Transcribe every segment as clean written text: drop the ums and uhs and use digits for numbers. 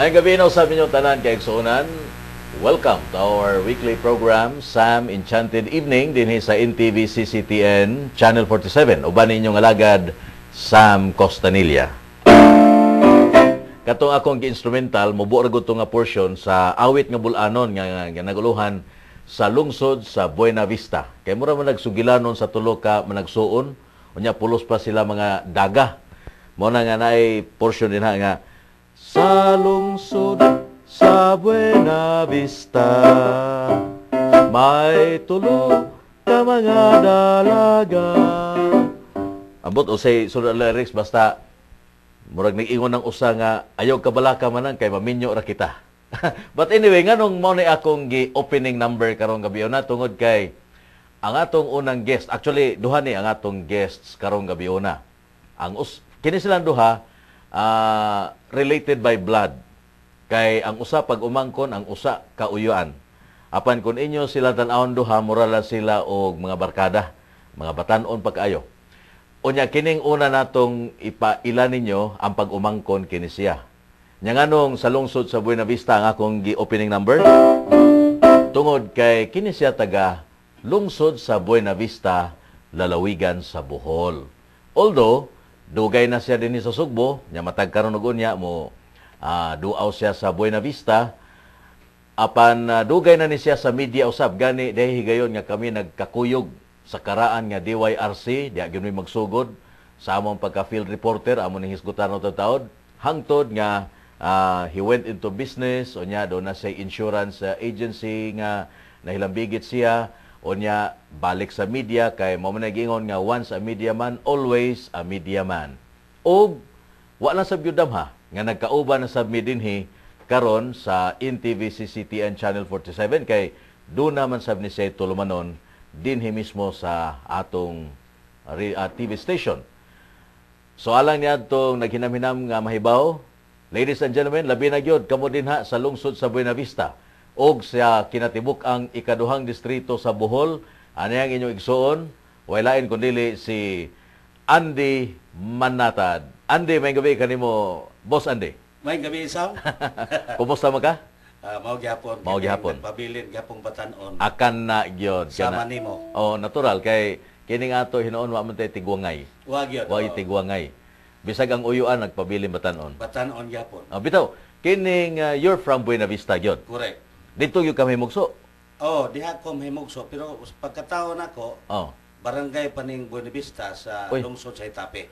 May gabi na usab ninyo tanan kay igsuonan. Welcome to our weekly program, Sam Enchanted Evening, dinhi sa NTV CCTN Channel 47. Uban ninyong alagad, Sam Costanilla. Katong akong gi-instrumental, mubuo ra gud nga portion sa awit nga bulanon nga naguluhan sa lungsod sa Buena Vista. Kay mura man nagsugilanon sa tulo ka managsuon, unya pulos pa sila mga daga. Mao na nga naay portion din nga sa lungsod sa Buena Vista, may tulo ka mga dalaga. Ambot usay sulod lyrics basta murag nag-ingon ng usa nga ayaw kabalaka manan kay maminyo ra kita. But anyway, nganong mao ni akong gi-opening number karong gabi na tungod kay ang atong unang guest, actually duha ni ang atong guests karong gabi na. Kini silang duha related by blood. Kay ang usa pag umangkon, ang usa kauyuan. Apan kun inyo sila tan-awon duha, murala sila og mga barkada, mga batan-on pagkaayo. Unya kining una natong ipaila ninyo ang pag umangkon kini siya. Nya nganong sa lungsod sa Buena Vista ang akong gi-opening number tungod kay kini siya taga lungsod sa Buena Vista, lalawigan sa Bohol. Although dugay na siya dinhi sa Sugbo, nya matag karon og unya mo duaw siya sa Buena Vista. Apan dugay na ni siya sa media usab gani dahil higayon nga kami nagkakuyog sa karaan nga DYRC, diya gyud mi magsugod sa among pagka-field reporter, among ning hisgutan ng taud hangtod nga he went into business, unya do na say insurance agency nga nahilambigit siya. Unya balik sa media kay mao man nagingon nga once a media man always a media man. Og wa na sab gyud ha nga nagkauban na sab mi dinhi karon sa NTV CCTN Channel 47 kay do naman sab ni siya tulumanon dinhi mismo sa atong TV station. So alang niya itong naghinam-hinam nga mahibaw, ladies and gentlemen, labi na gyud kamo dinha sa lungsod sa Buena Vista og sa kinatibuk ang ikaduhang distrito sa Bohol, anayang inyong igsuon, walain kundi si Andy Manatad. Andy, may gabi kanimo, Boss Andy. May gabi, Sam. Kumusta mo ka? Mao gyapon. Mao gyapon. Pabilin gyapong batan-on. Akan na gyud sama nimo. Oh, natural kay kining ato hinoon wa man tay tigwangay. Wa gyud. Wa tigwangay. Bisag ang uyuan nagpabilin batan-on. Batan-on gyapon. Bitaw, kining you're from Buena Vista gyud. Correct. Dito yung kami mugso. Oh, diha ko mahimugso pero pagkataon nako, barangay paning Buena Vista sa lungsod sa Hitafe.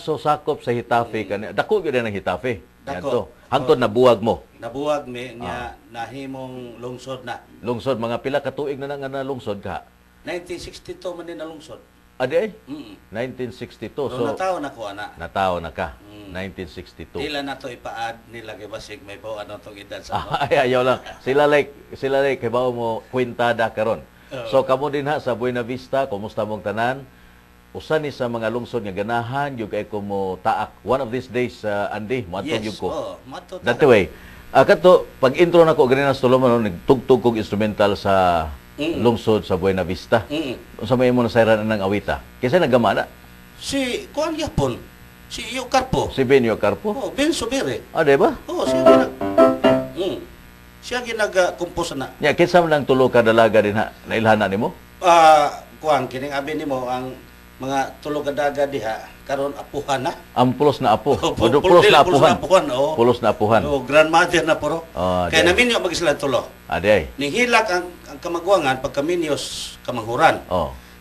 So sakop sa Hitafe kani. Dako gyud ang Hitafe. Dako. Hangtod nabuwag mo. Nabuwag mi niya nahimong lungsod na. Lungsod mga pila ka tuig na nga lungsod ka. 1962 man din na lungsod. Adi ay? 1962. So nataw na ko ana. Nataw na ka. 1962. Dila na to ipaad nila kay basig may bawa ano tong edad sa ay ayaw lang. Sila like kay bawo mo kwintada karon. So kamo din ha sa Buena Vista, kumusta mong tanan? Usa ni sa mga lungsod nga ganahan gyud kay ko mo taak. One of these days Andy, moadtog gyud ko. Yes, that way. Kato pag intro nako gani na Solomon nagtugtog kog instrumental sa lungsod sa Buena Vista. Unsa may mo nasayran nang awita? Kaysa nagamana. Si kuan gyapon. Si Iyo Carpo. Si Benio Carpo? Oh, Ben Subire. Di ba? Oh, siya ginag-compose na. Ya, kinsa man ang tulo ka dalaga din ha? Nailhana nimo? Kuan kining abi nimo ang mga tulo ka daga diha karon apuhan na. Ang pulos na apo. Pulos na apuhan. Pulos na apuhan. Oh, grandmother na poro. Kaya naminyo mag-isla tulo. Adi. Ning hilak ang kamagwangan pagkaminyos kamanghuran.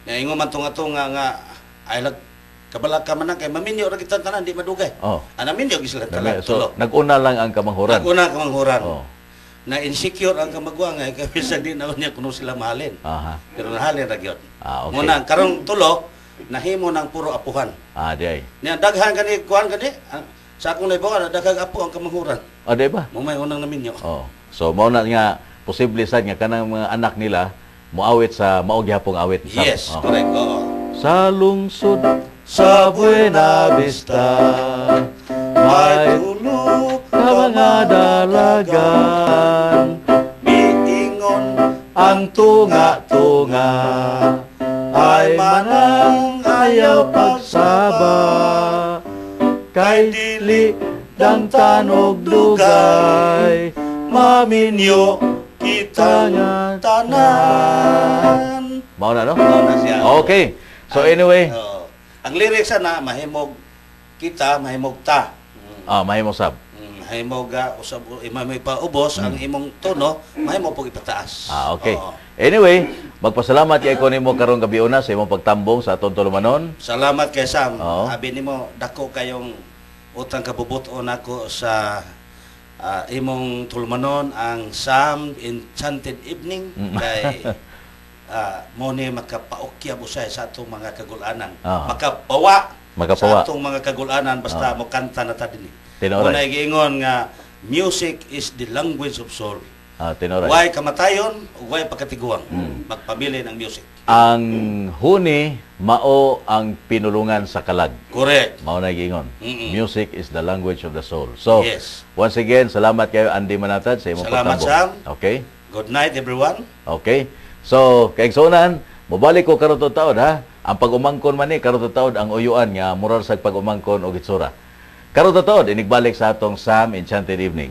Na ingon man tong ato nga ay kabalaka man kay maminyo ra kita tanan di madugay. Naminyo gisla tanan tulo. So naguna lang ang kamanghuran. Naguna kamanghuran. Na insecure ang kamagwangay kay bisag di na niya kuno sila mahalin. Pero nahalin ra gyud. Okay. Muna karong tulo nahimo ng puro apuhan. Di. Niya daghan kani kuan kani sa akong naibawan daghang apo ang kamanghuran. Di ba? Mumay unang naminyo. So mao na nga posible sad nga kanang mga anak nila moawit sa mao gyapong awit. Yes, correct. Sa lungsod sa Buena Vista, may tulo ka mga dalagan, miingon ang tunga-tunga, ay manang ayaw pagsaba, kay dili dangtan og dugay, maminyo kita nga tanan. Mao na, no? Mao na siya. Okay. So anyway, ang lyrics na mahimog kita, mahimog ta. mahimo sab. Mahimog usab imay pa ubos ang imong tono, mahimo pug ipataas. Okay. Anyway, magpasalamat kay ko nimo karong gabi una sa imong pagtambong sa atong tulumanon. Salamat kay Sam. Abi nimo dako kayong utang kabubuton ako sa imong tulumanon ang Sam Enchanted Evening kay mo ni makapaokyab usay sa atong mga kagulanan. Makapawa sa atong mga kagulanan basta mo kanta na ta dinhi. Muna giingon nga music is the language of soul. Huwag kamatayon, huwag pagkatiguang. Magpamili ng music. Ang huni, mao ang pinulungan sa kalag. Correct. Mao na giingon. Music is the language of the soul. So, once again, salamat kayo Andy Manatad sa imong pagtambong. Salamat, Sam. Okay? Good night, everyone. Okay. So, kaigsunan, mobalik ko karon taon ha. Ang pag-umangkon man ni karon taon ang uyuan nga mural sa pag-umangkon og itsura. Karon taon inigbalik sa atong Sam Enchanted Evening.